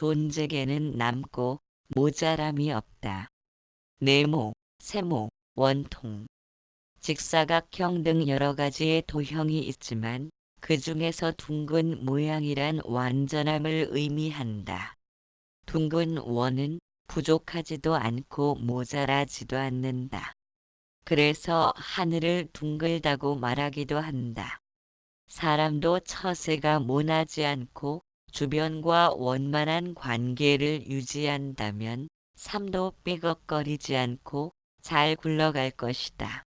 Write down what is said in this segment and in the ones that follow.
존재계는 남고 모자람이 없다. 네모, 세모, 원통, 직사각형 등 여러 가지의 도형이 있지만 그 중에서 둥근 모양이란 완전함을 의미한다. 둥근 원은 부족하지도 않고 모자라지도 않는다. 그래서 하늘을 둥글다고 말하기도 한다. 사람도 처세가 모나지 않고 주변과 원만한 관계를 유지한다면 삶도 삐걱거리지 않고 잘 굴러갈 것이다.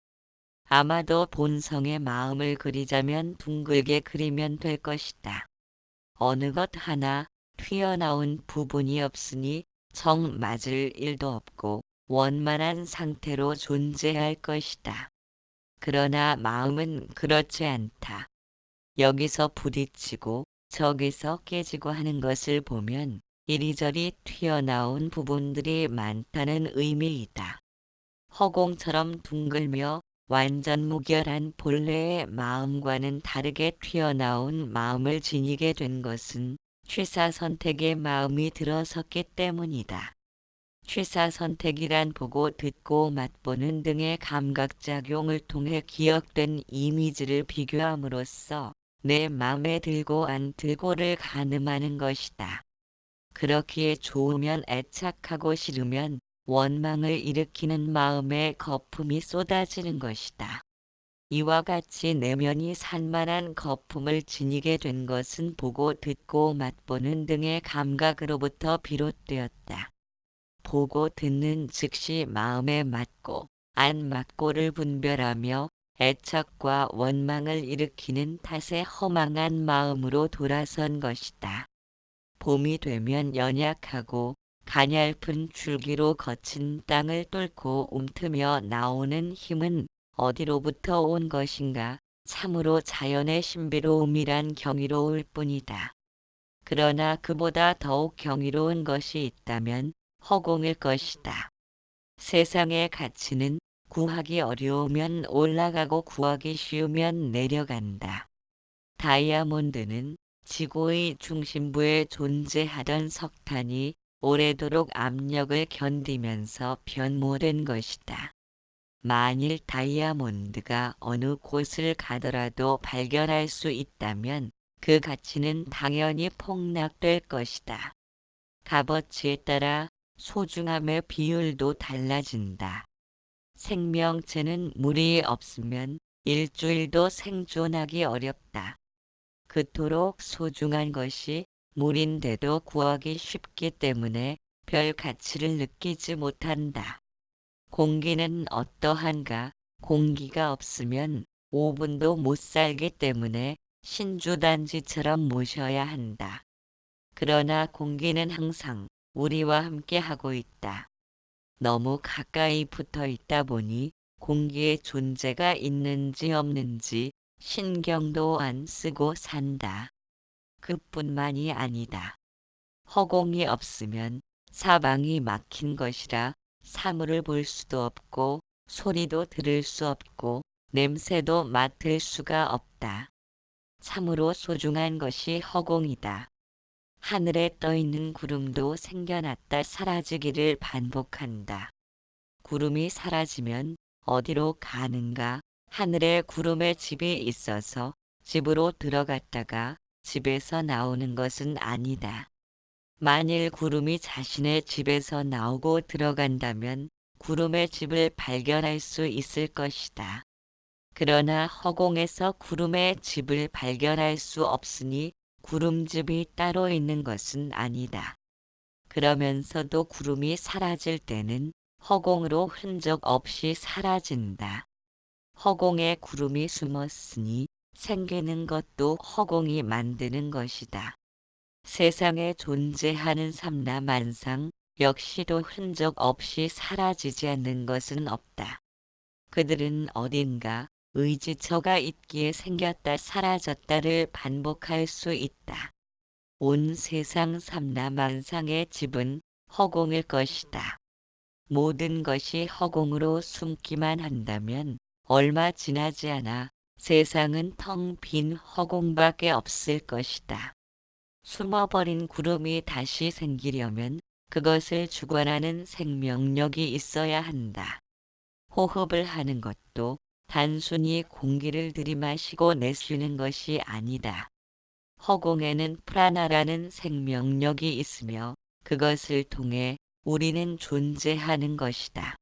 아마도 본성의 마음을 그리자면 둥글게 그리면 될 것이다. 어느 것 하나 튀어나온 부분이 없으니 정 맞을 일도 없고 원만한 상태로 존재할 것이다. 그러나 마음은 그렇지 않다. 여기서 부딪히고 저기서 깨지고 하는 것을 보면 이리저리 튀어나온 부분들이 많다는 의미이다. 허공처럼 둥글며 완전 무결한 본래의 마음과는 다르게 튀어나온 마음을 지니게 된 것은 취사선택의 마음이 들어섰기 때문이다. 취사선택이란 보고 듣고 맛보는 등의 감각작용을 통해 기억된 이미지를 비교함으로써 내 맘에 들고 안 들고를 가늠하는 것이다. 그렇기에 좋으면 애착하고 싫으면 원망을 일으키는 마음의 거품이 쏟아지는 것이다. 이와 같이 내면이 산만한 거품을 지니게 된 것은 보고 듣고 맛보는 등의 감각으로부터 비롯되었다. 보고 듣는 즉시 마음에 맞고 안 맞고를 분별하며 애착과 원망을 일으키는 탓에 허망한 마음으로 돌아선 것이다. 봄이 되면 연약하고 가냘픈 줄기로 거친 땅을 뚫고 움트며 나오는 힘은 어디로부터 온 것인가? 참으로 자연의 신비로움이란 경이로울 뿐이다. 그러나 그보다 더욱 경이로운 것이 있다면 허공일 것이다. 세상의 가치는 구하기 어려우면 올라가고 구하기 쉬우면 내려간다. 다이아몬드는 지구의 중심부에 존재하던 석탄이 오래도록 압력을 견디면서 변모된 것이다. 만일 다이아몬드가 어느 곳을 가더라도 발견할 수 있다면 그 가치는 당연히 폭락될 것이다. 값어치에 따라 소중함의 비율도 달라진다. 생명체는 물이 없으면 일주일도 생존하기 어렵다. 그토록 소중한 것이 물인데도 구하기 쉽기 때문에 별 가치를 느끼지 못한다. 공기는 어떠한가? 공기가 없으면 5분도 못 살기 때문에 신주단지처럼 모셔야 한다. 그러나 공기는 항상 우리와 함께 하고 있다. 너무 가까이 붙어 있다 보니 공기의 존재가 있는지 없는지 신경도 안 쓰고 산다. 그뿐만이 아니다. 허공이 없으면 사방이 막힌 것이라 사물을 볼 수도 없고 소리도 들을 수 없고 냄새도 맡을 수가 없다. 참으로 소중한 것이 허공이다. 하늘에 떠 있는 구름도 생겨났다 사라지기를 반복한다. 구름이 사라지면 어디로 가는가? 하늘에 구름의 집이 있어서 집으로 들어갔다가 집에서 나오는 것은 아니다. 만일 구름이 자신의 집에서 나오고 들어간다면 구름의 집을 발견할 수 있을 것이다. 그러나 허공에서 구름의 집을 발견할 수 없으니 구름집이 따로 있는 것은 아니다. 그러면서도 구름이 사라질 때는 허공으로 흔적 없이 사라진다. 허공에 구름이 숨었으니 생기는 것도 허공이 만드는 것이다. 세상에 존재하는 삼라만상 역시도 흔적 없이 사라지지 않는 것은 없다. 그들은 어딘가 의지처가 있기에 생겼다 사라졌다를 반복할 수 있다. 온 세상 삼라만상의 집은 허공일 것이다. 모든 것이 허공으로 숨기만 한다면 얼마 지나지 않아 세상은 텅 빈 허공밖에 없을 것이다. 숨어버린 구름이 다시 생기려면 그것을 주관하는 생명력이 있어야 한다. 호흡을 하는 것도 단순히 공기를 들이마시고 내쉬는 것이 아니다. 허공에는 프라나라는 생명력이 있으며 그것을 통해 우리는 존재하는 것이다.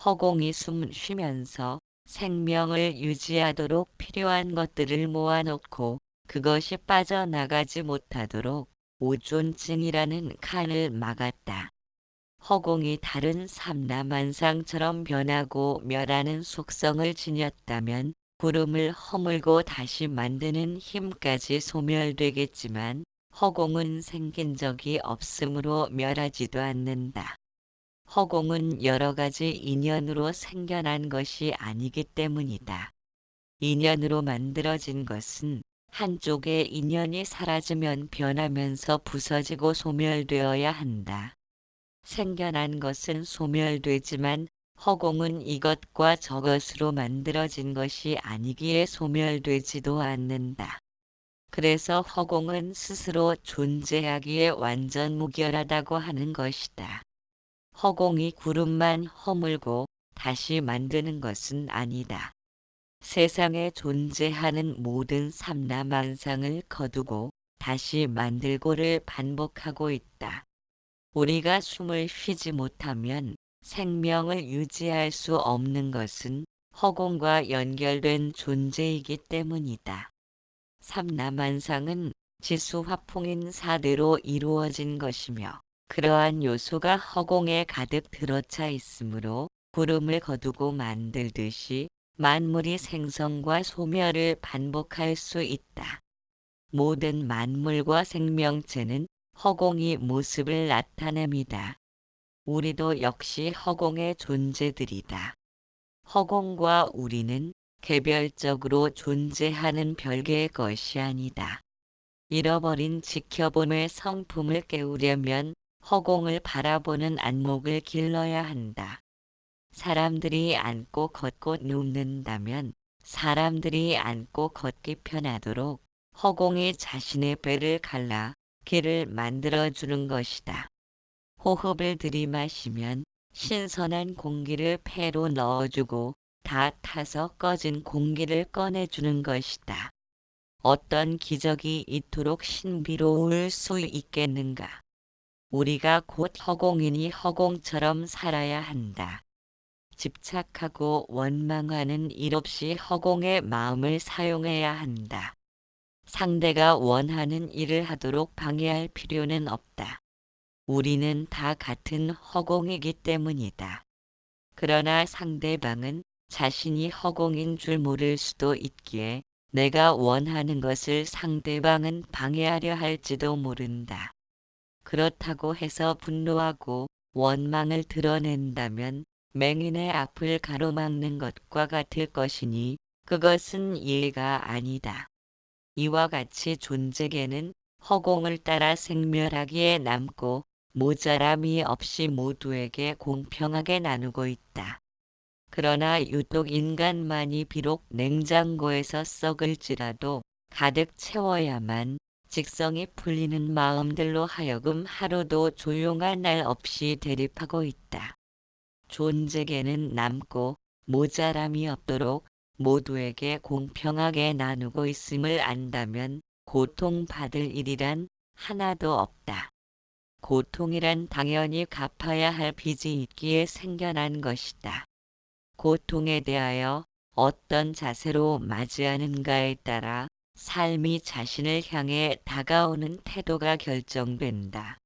허공이 숨 쉬면서 생명을 유지하도록 필요한 것들을 모아놓고 그것이 빠져나가지 못하도록 오존증이라는 칸을 막았다. 허공이 다른 삼라만상처럼 변하고 멸하는 속성을 지녔다면 구름을 허물고 다시 만드는 힘까지 소멸되겠지만 허공은 생긴 적이 없으므로 멸하지도 않는다. 허공은 여러 가지 인연으로 생겨난 것이 아니기 때문이다. 인연으로 만들어진 것은 한쪽의 인연이 사라지면 변하면서 부서지고 소멸되어야 한다. 생겨난 것은 소멸되지만 허공은 이것과 저것으로 만들어진 것이 아니기에 소멸되지도 않는다. 그래서 허공은 스스로 존재하기에 완전 무결하다고 하는 것이다. 허공이 구름만 허물고 다시 만드는 것은 아니다. 세상에 존재하는 모든 삼라만상을 거두고 다시 만들고를 반복하고 있다. 우리가 숨을 쉬지 못하면 생명을 유지할 수 없는 것은 허공과 연결된 존재이기 때문이다. 삼라만상은 지수화풍인 사대로 이루어진 것이며 그러한 요소가 허공에 가득 들어차 있으므로 구름을 거두고 만들듯이 만물이 생성과 소멸을 반복할 수 있다. 모든 만물과 생명체는 허공이 모습을 나타냅니다. 우리도 역시 허공의 존재들이다. 허공과 우리는 개별적으로 존재하는 별개의 것이 아니다. 잃어버린 지켜봄의 성품을 깨우려면 허공을 바라보는 안목을 길러야 한다. 사람들이 앉고 걷고 눕는다면 사람들이 앉고 걷기 편하도록 허공이 자신의 배를 갈라 길을 만들어주는 것이다. 호흡을 들이마시면 신선한 공기를 폐로 넣어주고 다 타서 꺼진 공기를 꺼내주는 것이다. 어떤 기적이 이토록 신비로울 수 있겠는가? 우리가 곧 허공이니 허공처럼 살아야 한다. 집착하고 원망하는 일 없이 허공의 마음을 사용해야 한다. 상대가 원하는 일을 하도록 방해할 필요는 없다. 우리는 다 같은 허공이기 때문이다. 그러나 상대방은 자신이 허공인 줄 모를 수도 있기에 내가 원하는 것을 상대방은 방해하려 할지도 모른다. 그렇다고 해서 분노하고 원망을 드러낸다면 맹인의 앞을 가로막는 것과 같을 것이니 그것은 이해가 아니다. 이와 같이 존재계는 허공을 따라 생멸하기에 남고 모자람이 없이 모두에게 공평하게 나누고 있다. 그러나 유독 인간만이 비록 냉장고에서 썩을지라도 가득 채워야만 직성이 풀리는 마음들로 하여금 하루도 조용한 날 없이 대립하고 있다. 존재계는 남고 모자람이 없도록 모두에게 공평하게 나누고 있음을 안다면 고통받을 일이란 하나도 없다. 고통이란 당연히 갚아야 할 빚이 있기에 생겨난 것이다. 고통에 대하여 어떤 자세로 맞이하는가에 따라 삶이 자신을 향해 다가오는 태도가 결정된다.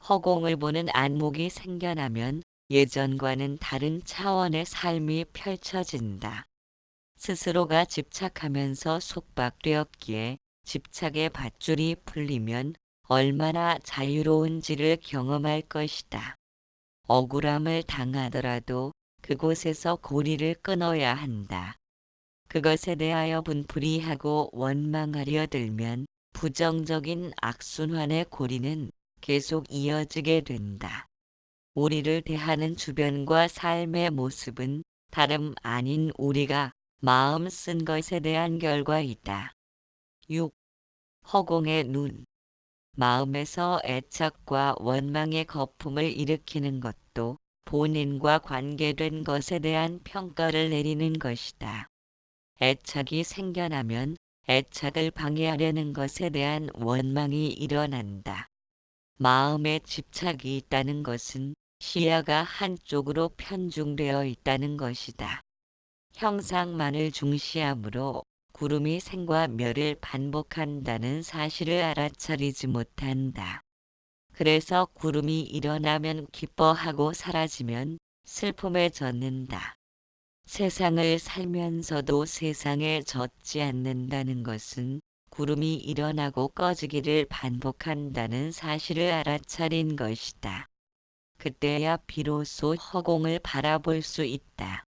허공을 보는 안목이 생겨나면 예전과는 다른 차원의 삶이 펼쳐진다. 스스로가 집착하면서 속박되었기에 집착의 밧줄이 풀리면 얼마나 자유로운지를 경험할 것이다. 억울함을 당하더라도 그곳에서 고리를 끊어야 한다. 그것에 대하여 분풀이하고 원망하려 들면 부정적인 악순환의 고리는 계속 이어지게 된다. 우리를 대하는 주변과 삶의 모습은 다름 아닌 우리가 마음 쓴 것에 대한 결과이다. 6. 허공의 눈. 마음에서 애착과 원망의 거품을 일으키는 것도 본인과 관계된 것에 대한 평가를 내리는 것이다. 애착이 생겨나면 애착을 방해하려는 것에 대한 원망이 일어난다. 마음에 집착이 있다는 것은 시야가 한쪽으로 편중되어 있다는 것이다. 형상만을 중시하므로 구름이 생과 멸을 반복한다는 사실을 알아차리지 못한다. 그래서 구름이 일어나면 기뻐하고 사라지면 슬픔에 젖는다. 세상을 살면서도 세상에 젖지 않는다는 것은 구름이 일어나고 꺼지기를 반복한다는 사실을 알아차린 것이다. 그때야 비로소 허공을 바라볼 수 있다.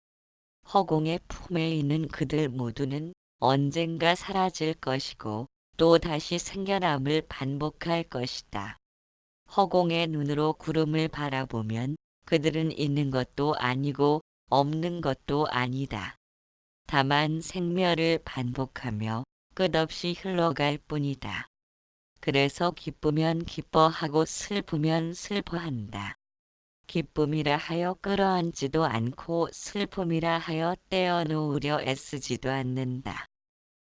허공의 품에 있는 그들 모두는 언젠가 사라질 것이고 또 다시 생겨남을 반복할 것이다. 허공의 눈으로 구름을 바라보면 그들은 있는 것도 아니고 없는 것도 아니다. 다만 생멸을 반복하며 끝없이 흘러갈 뿐이다. 그래서 기쁘면 기뻐하고 슬프면 슬퍼한다. 기쁨이라 하여 끌어안지도 않고 슬픔이라 하여 떼어놓으려 애쓰지도 않는다.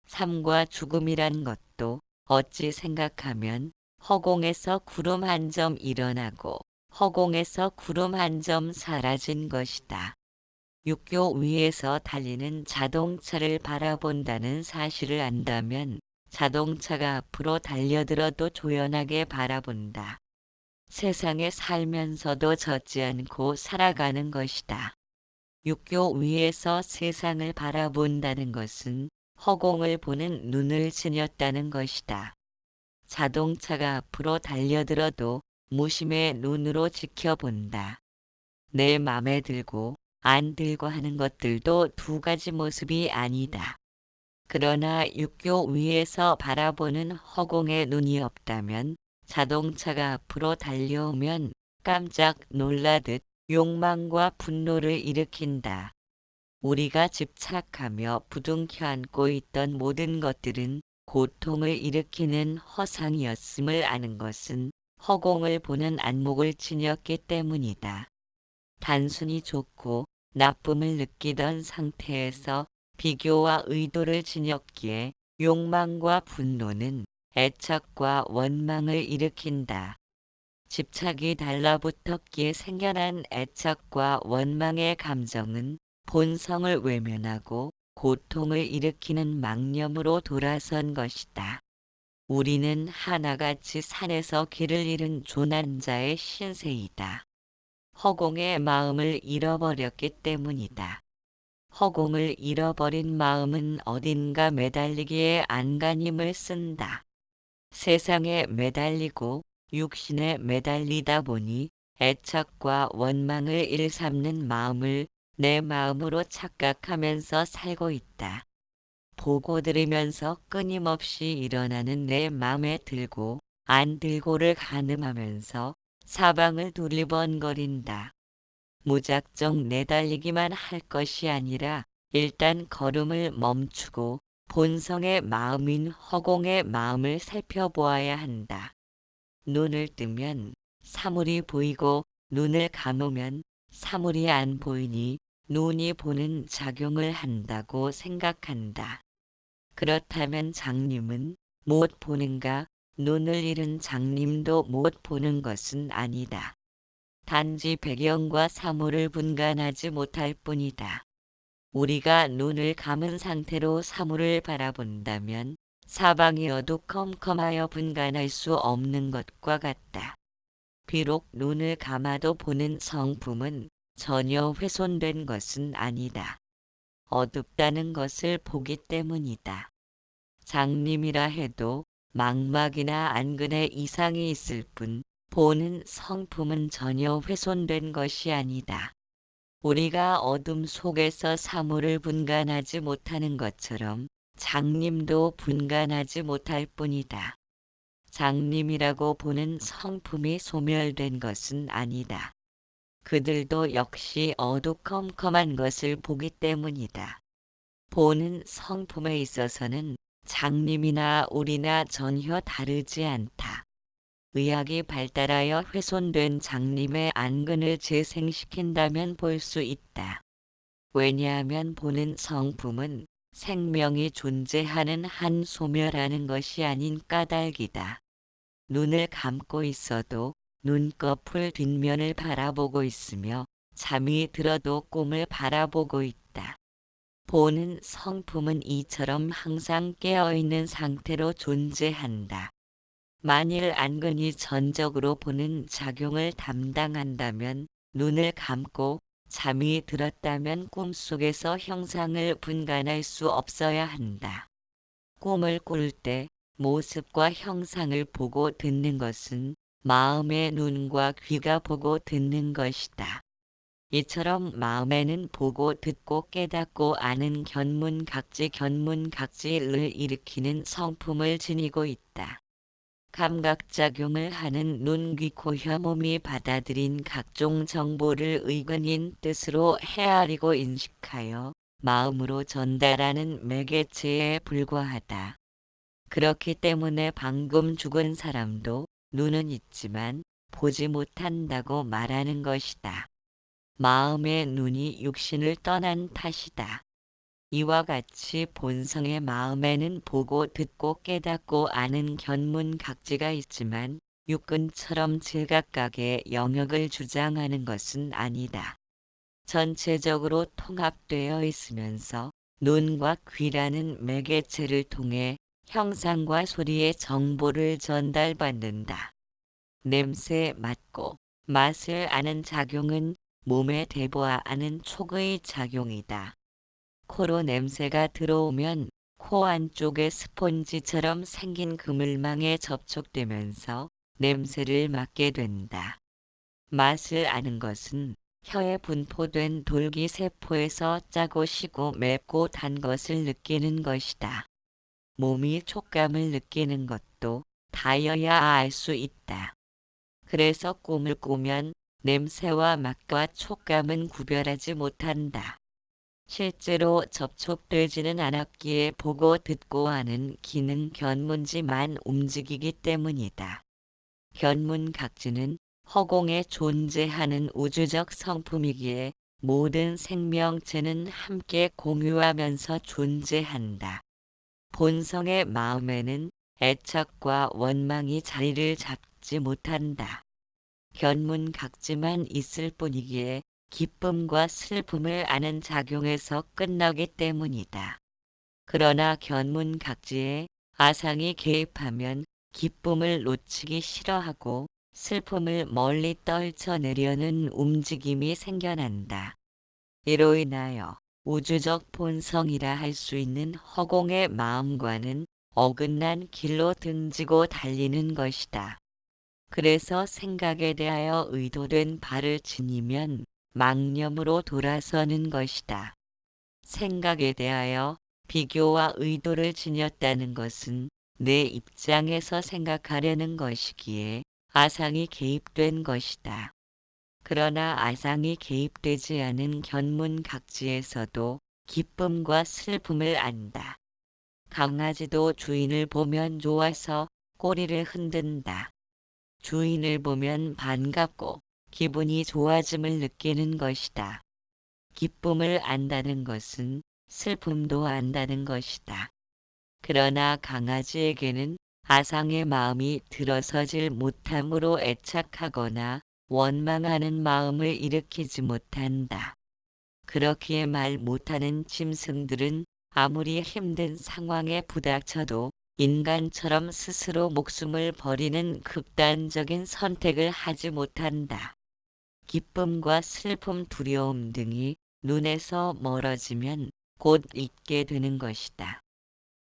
삶과 죽음이란 것도 어찌 생각하면 허공에서 구름 한 점 일어나고 허공에서 구름 한 점 사라진 것이다. 육교 위에서 달리는 자동차를 바라본다는 사실을 안다면 자동차가 앞으로 달려들어도 조연하게 바라본다. 세상에 살면서도 젖지 않고 살아가는 것이다. 육교 위에서 세상을 바라본다는 것은 허공을 보는 눈을 지녔다는 것이다. 자동차가 앞으로 달려들어도 무심의 눈으로 지켜본다. 내 맘에 들고 안 들고 하는 것들도 두 가지 모습이 아니다. 그러나 육교 위에서 바라보는 허공에 눈이 없다면 자동차가 앞으로 달려오면 깜짝 놀라듯 욕망과 분노를 일으킨다. 우리가 집착하며 부둥켜 안고 있던 모든 것들은 고통을 일으키는 허상이었음을 아는 것은 허공을 보는 안목을 지녔기 때문이다. 단순히 좋고 나쁨을 느끼던 상태에서 비교와 의도를 지녔기에 욕망과 분노는 애착과 원망을 일으킨다. 집착이 달라붙었기에 생겨난 애착과 원망의 감정은 본성을 외면하고 고통을 일으키는 망념으로 돌아선 것이다. 우리는 하나같이 산에서 길을 잃은 조난자의 신세이다. 허공의 마음을 잃어버렸기 때문이다. 허공을 잃어버린 마음은 어딘가 매달리기에 안간힘을 쓴다. 세상에 매달리고 육신에 매달리다 보니 애착과 원망을 일삼는 마음을 내 마음으로 착각하면서 살고 있다. 보고 들으면서 끊임없이 일어나는 내 맘에 들고 안 들고를 가늠하면서 사방을 두리번거린다. 무작정 내달리기만 할 것이 아니라 일단 걸음을 멈추고 본성의 마음인 허공의 마음을 살펴보아야 한다. 눈을 뜨면 사물이 보이고 눈을 감으면 사물이 안 보이니 눈이 보는 작용을 한다고 생각한다. 그렇다면 장님은 못 보는가? 눈을 잃은 장님도 못 보는 것은 아니다. 단지 배경과 사물을 분간하지 못할 뿐이다. 우리가 눈을 감은 상태로 사물을 바라본다면 사방이 어두컴컴하여 분간할 수 없는 것과 같다. 비록 눈을 감아도 보는 성품은 전혀 훼손된 것은 아니다. 어둡다는 것을 보기 때문이다. 장님이라 해도 망막이나 안근에 이상이 있을 뿐 보는 성품은 전혀 훼손된 것이 아니다. 우리가 어둠 속에서 사물을 분간하지 못하는 것처럼 장님도 분간하지 못할 뿐이다. 장님이라고 보는 성품이 소멸된 것은 아니다. 그들도 역시 어두컴컴한 것을 보기 때문이다. 보는 성품에 있어서는 장님이나 우리나 전혀 다르지 않다. 의학이 발달하여 훼손된 장님의 안근을 재생시킨다면 볼 수 있다. 왜냐하면 보는 성품은 생명이 존재하는 한 소멸하는 것이 아닌 까닭이다. 눈을 감고 있어도 눈꺼풀 뒷면을 바라보고 있으며 잠이 들어도 꿈을 바라보고 있다. 보는 성품은 이처럼 항상 깨어있는 상태로 존재한다. 만일 안근이 전적으로 보는 작용을 담당한다면 눈을 감고 잠이 들었다면 꿈속에서 형상을 분간할 수 없어야 한다. 꿈을 꿀 때 모습과 형상을 보고 듣는 것은 마음의 눈과 귀가 보고 듣는 것이다. 이처럼 마음에는 보고 듣고 깨닫고 아는 견문각지를 일으키는 성품을 지니고 있다. 감각작용을 하는 눈, 귀, 코, 혀, 몸이 받아들인 각종 정보를 의근인 뜻으로 헤아리고 인식하여 마음으로 전달하는 매개체에 불과하다. 그렇기 때문에 방금 죽은 사람도 눈은 있지만 보지 못한다고 말하는 것이다. 마음의 눈이 육신을 떠난 탓이다. 이와 같이 본성의 마음에는 보고 듣고 깨닫고 아는 견문각지가 있지만 육근처럼 제각각의 영역을 주장하는 것은 아니다. 전체적으로 통합되어 있으면서 눈과 귀라는 매개체를 통해 형상과 소리의 정보를 전달받는다. 냄새 맡고 맛을 아는 작용은 몸에 대보아하는 촉의 작용이다. 코로 냄새가 들어오면 코 안쪽에 스폰지처럼 생긴 그물망에 접촉되면서 냄새를 맡게 된다. 맛을 아는 것은 혀에 분포된 돌기세포에서 짜고 시고 맵고 단 것을 느끼는 것이다. 몸이 촉감을 느끼는 것도 다여야 알 수 있다. 그래서 꿈을 꾸면 냄새와 맛과 촉감은 구별하지 못한다. 실제로 접촉되지는 않았기에 보고 듣고 하는 기능 견문지만 움직이기 때문이다. 견문각지는 허공에 존재하는 우주적 성품이기에 모든 생명체는 함께 공유하면서 존재한다. 본성의 마음에는 애착과 원망이 자리를 잡지 못한다. 견문각지만 있을 뿐이기에 기쁨과 슬픔을 아는 작용에서 끝나기 때문이다. 그러나 견문각지에 아상이 개입하면 기쁨을 놓치기 싫어하고 슬픔을 멀리 떨쳐내려는 움직임이 생겨난다. 이로 인하여 우주적 본성이라 할 수 있는 허공의 마음과는 어긋난 길로 등지고 달리는 것이다. 그래서 생각에 대하여 의도된 바를 지니면 망념으로 돌아서는 것이다. 생각에 대하여 비교와 의도를 지녔다는 것은 내 입장에서 생각하려는 것이기에 아상이 개입된 것이다. 그러나 아상이 개입되지 않은 견문각지에서도 기쁨과 슬픔을 안다. 강아지도 주인을 보면 좋아서 꼬리를 흔든다. 주인을 보면 반갑고 기분이 좋아짐을 느끼는 것이다. 기쁨을 안다는 것은 슬픔도 안다는 것이다. 그러나 강아지에게는 아상의 마음이 들어서질 못함으로 애착하거나 원망하는 마음을 일으키지 못한다. 그렇기에 말 못하는 짐승들은 아무리 힘든 상황에 부닥쳐도 인간처럼 스스로 목숨을 버리는 극단적인 선택을 하지 못한다. 기쁨과 슬픔, 두려움 등이 눈에서 멀어지면 곧 잊게 되는 것이다.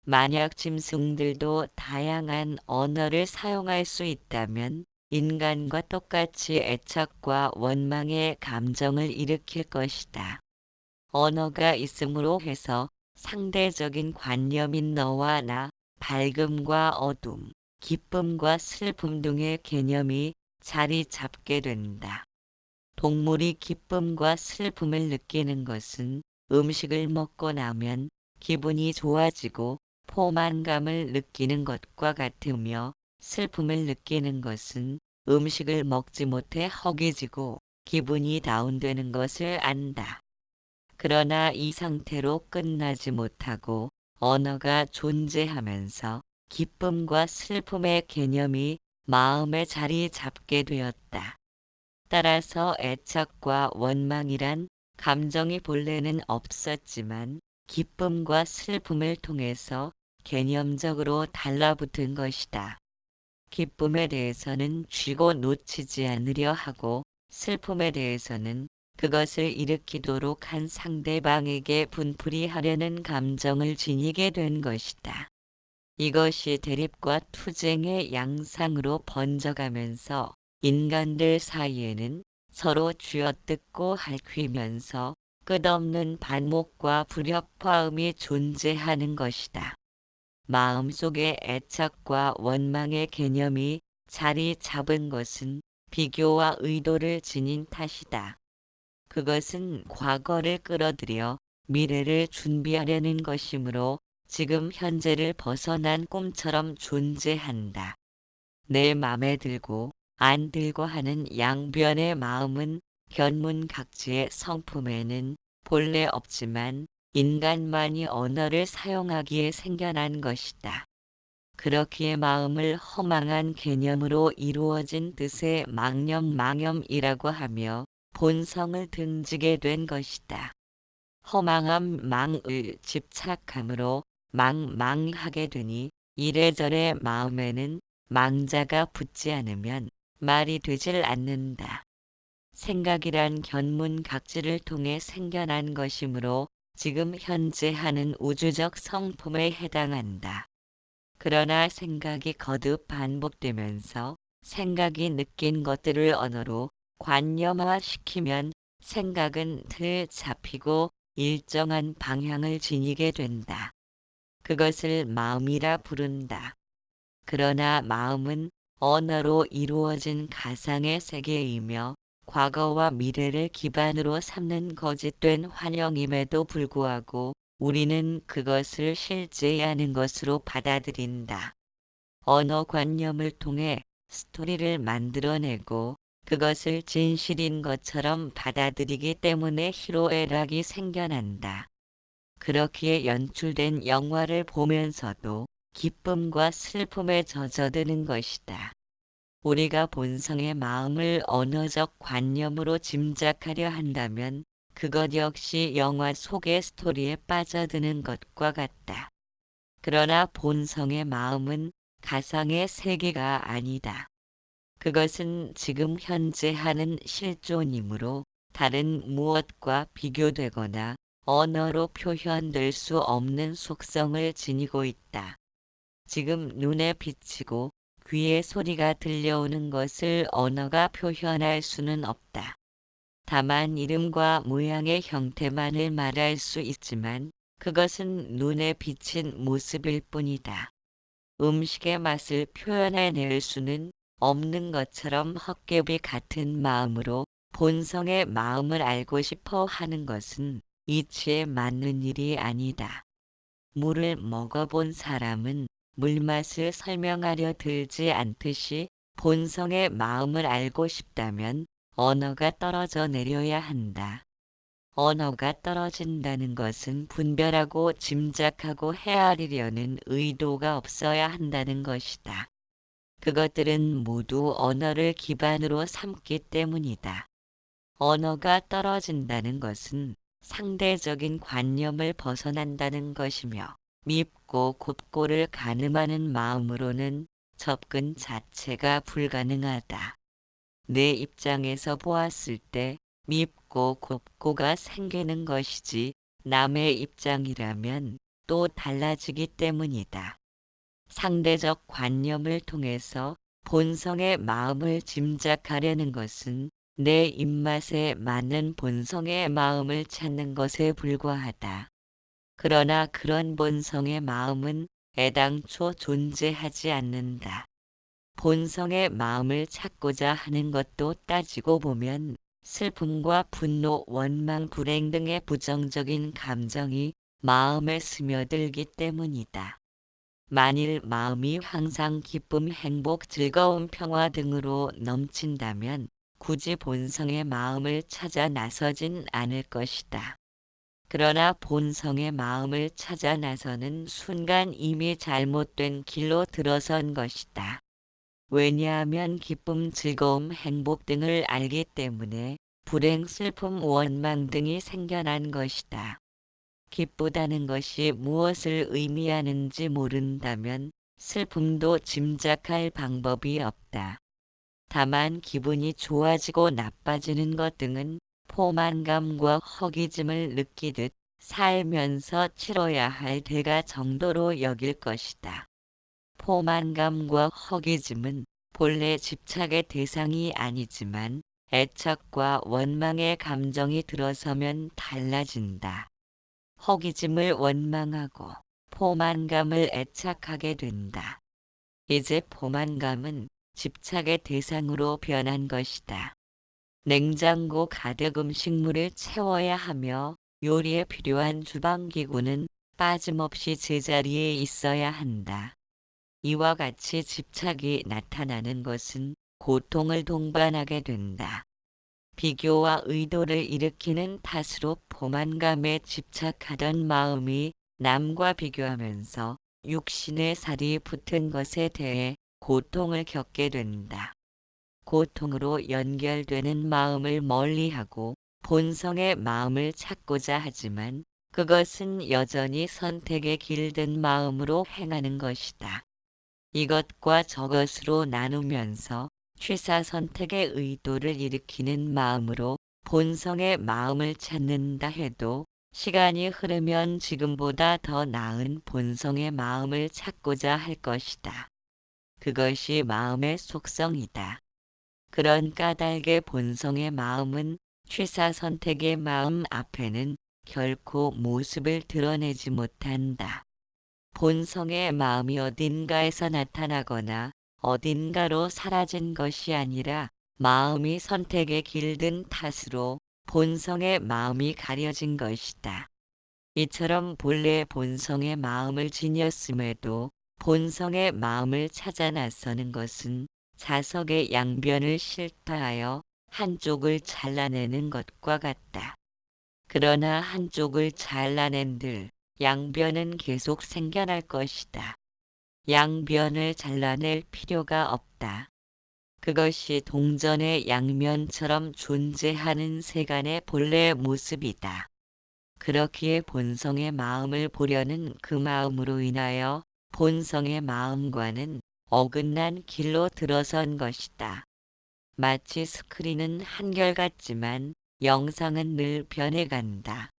만약 짐승들도 다양한 언어를 사용할 수 있다면 인간과 똑같이 애착과 원망의 감정을 일으킬 것이다. 언어가 있음으로 해서 상대적인 관념인 너와 나, 밝음과 어둠, 기쁨과 슬픔 등의 개념이 자리 잡게 된다. 동물이 기쁨과 슬픔을 느끼는 것은 음식을 먹고 나면 기분이 좋아지고 포만감을 느끼는 것과 같으며 슬픔을 느끼는 것은 음식을 먹지 못해 허기지고 기분이 다운되는 것을 안다. 그러나 이 상태로 끝나지 못하고 언어가 존재하면서 기쁨과 슬픔의 개념이 마음에 자리 잡게 되었다. 따라서 애착과 원망이란 감정이 본래는 없었지만 기쁨과 슬픔을 통해서 개념적으로 달라붙은 것이다. 기쁨에 대해서는 쥐고 놓치지 않으려 하고 슬픔에 대해서는 그것을 일으키도록 한 상대방에게 분풀이하려는 감정을 지니게 된 것이다. 이것이 대립과 투쟁의 양상으로 번져가면서 인간들 사이에는 서로 쥐어뜯고 핥히면서 끝없는 반목과 불협화음이 존재하는 것이다. 마음속에 애착과 원망의 개념이 자리 잡은 것은 비교와 의도를 지닌 탓이다. 그것은 과거를 끌어들여 미래를 준비하려는 것이므로 지금 현재를 벗어난 꿈처럼 존재한다. 내 맘에 들고 안 들고 하는 양변의 마음은 견문각지의 성품에는 본래 없지만 인간만이 언어를 사용하기에 생겨난 것이다. 그렇기에 마음을 허망한 개념으로 이루어진 뜻의 망념이라고 하며 본성을 등지게 된 것이다. 허망함 망을 집착함으로 망하게 되니 이래저래 마음에는 망자가 붙지 않으면 말이 되질 않는다. 생각이란 견문각지를 통해 생겨난 것이므로 지금 현재 하는 우주적 성품에 해당한다. 그러나 생각이 거듭 반복되면서 생각이 느낀 것들을 언어로 관념화시키면 생각은 틀에 잡히고 일정한 방향을 지니게 된다. 그것을 마음이라 부른다. 그러나 마음은 언어로 이루어진 가상의 세계이며 과거와 미래를 기반으로 삼는 거짓된 환영임에도 불구하고 우리는 그것을 실제히 아는 것으로 받아들인다. 언어관념을 통해 스토리를 만들어내고 그것을 진실인 것처럼 받아들이기 때문에 희로애락이 생겨난다. 그렇기에 연출된 영화를 보면서도 기쁨과 슬픔에 젖어드는 것이다. 우리가 본성의 마음을 언어적 관념으로 짐작하려 한다면 그것 역시 영화 속의 스토리에 빠져드는 것과 같다. 그러나 본성의 마음은 가상의 세계가 아니다. 그것은 지금 현재 하는 실존이므로 다른 무엇과 비교되거나 언어로 표현될 수 없는 속성을 지니고 있다. 지금 눈에 비치고 귀에 소리가 들려오는 것을 언어가 표현할 수는 없다. 다만 이름과 모양의 형태만을 말할 수 있지만 그것은 눈에 비친 모습일 뿐이다. 음식의 맛을 표현해낼 수는 없는 것처럼 헛개비 같은 마음으로 본성의 마음을 알고 싶어 하는 것은 이치에 맞는 일이 아니다. 물을 먹어본 사람은 물맛을 설명하려 들지 않듯이 본성의 마음을 알고 싶다면 언어가 떨어져 내려야 한다. 언어가 떨어진다는 것은 분별하고 짐작하고 헤아리려는 의도가 없어야 한다는 것이다. 그것들은 모두 언어를 기반으로 삼기 때문이다. 언어가 떨어진다는 것은 상대적인 관념을 벗어난다는 것이며 밉고 곱고를 가늠하는 마음으로는 접근 자체가 불가능하다. 내 입장에서 보았을 때 밉고 곱고가 생기는 것이지 남의 입장이라면 또 달라지기 때문이다. 상대적 관념을 통해서 본성의 마음을 짐작하려는 것은 내 입맛에 맞는 본성의 마음을 찾는 것에 불과하다. 그러나 그런 본성의 마음은 애당초 존재하지 않는다. 본성의 마음을 찾고자 하는 것도 따지고 보면 슬픔과 분노, 원망, 불행 등의 부정적인 감정이 마음에 스며들기 때문이다. 만일 마음이 항상 기쁨, 행복, 즐거움, 평화 등으로 넘친다면 굳이 본성의 마음을 찾아 나서진 않을 것이다. 그러나 본성의 마음을 찾아 나서는 순간 이미 잘못된 길로 들어선 것이다. 왜냐하면 기쁨, 즐거움, 행복 등을 알기 때문에 불행, 슬픔, 원망 등이 생겨난 것이다. 기쁘다는 것이 무엇을 의미하는지 모른다면 슬픔도 짐작할 방법이 없다. 다만 기분이 좋아지고 나빠지는 것 등은 포만감과 허기짐을 느끼듯 살면서 치러야 할 대가 정도로 여길 것이다. 포만감과 허기짐은 본래 집착의 대상이 아니지만 애착과 원망의 감정이 들어서면 달라진다. 허기짐을 원망하고 포만감을 애착하게 된다. 이제 포만감은 집착의 대상으로 변한 것이다. 냉장고 가득 음식물을 채워야 하며 요리에 필요한 주방기구는 빠짐없이 제자리에 있어야 한다. 이와 같이 집착이 나타나는 것은 고통을 동반하게 된다. 비교와 의도를 일으키는 탓으로 포만감에 집착하던 마음이 남과 비교하면서 육신의 살이 붙은 것에 대해 고통을 겪게 된다. 고통으로 연결되는 마음을 멀리하고 본성의 마음을 찾고자 하지만 그것은 여전히 선택에 길든 마음으로 행하는 것이다. 이것과 저것으로 나누면서 취사선택의 의도를 일으키는 마음으로 본성의 마음을 찾는다 해도 시간이 흐르면 지금보다 더 나은 본성의 마음을 찾고자 할 것이다. 그것이 마음의 속성이다. 그런 까닭의 본성의 마음은 취사선택의 마음 앞에는 결코 모습을 드러내지 못한다. 본성의 마음이 어딘가에서 나타나거나 어딘가로 사라진 것이 아니라 마음이 선택에 길든 탓으로 본성의 마음이 가려진 것이다. 이처럼 본래 본성의 마음을 지녔음에도 본성의 마음을 찾아 나서는 것은 자석의 양변을 실타하여 한쪽을 잘라내는 것과 같다. 그러나 한쪽을 잘라낸들 양변은 계속 생겨날 것이다. 양변을 잘라낼 필요가 없다. 그것이 동전의 양면처럼 존재하는 세간의 본래 모습이다. 그렇기에 본성의 마음을 보려는 그 마음으로 인하여 본성의 마음과는 어긋난 길로 들어선 것이다. 마치 스크린은 한결같지만 영상은 늘 변해간다.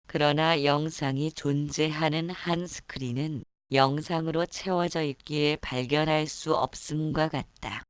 그러나 영상이 존재하는 한 스크린은 영상으로 채워져 있기에 발견할 수 없음과 같다.